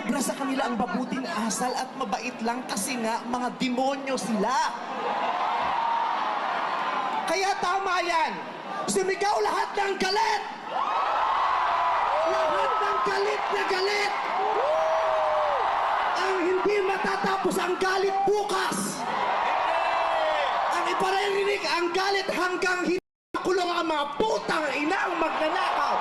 Umaobra sa kanila ang mabuting asal at mabait lang kasi nga mga demonyo sila. Kaya tama yan. Sumigaw lahat ng galit! Lahat ng galit na galit! Ang hindi matatapos ang galit bukas! Ang iparirinig ang galit hanggang hindi makulong ang mga putang ina ang magnanakaw!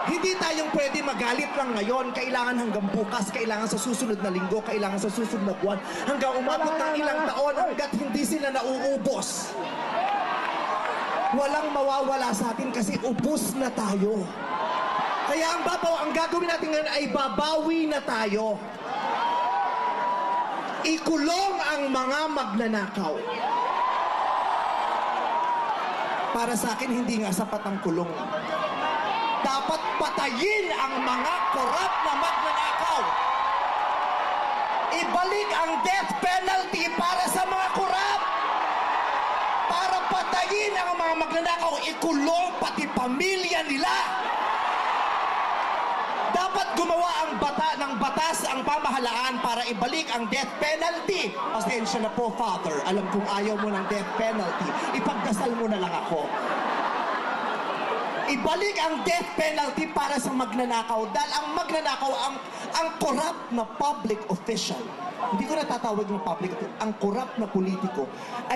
Hindi tayong pwede magalit lang ngayon. Kailangan hanggang bukas, kailangan sa susunod na linggo, kailangan sa susunod na buwan, hanggang umabot ng ilang taon hanggat hindi sila nauubos. Walang mawawala sa atin kasi ubos na tayo. Kaya ang gagawin natin ngayon ay babawi na tayo. Ikulong ang mga magnanakaw. Para sa akin, hindi nga sapat ang kulong. Dapat patayin ang mga korap na magnanakaw. Ibalik ang death penalty para sa mga korap. Para patayin ang mga magnanakaw, ikulong pati pamilya nila. Dapat gumawa ng batas ang pamahalaan para ibalik ang death penalty. Pasensya na po, Father. Alam kong ayaw mo ng death penalty. Ipagdasal mo na lang ako. Ibalik ang death penalty para sa magnanakaw dahil ang magnanakaw, ang corrupt na public official, hindi ko natatawag ng public official, ang corrupt na politiko,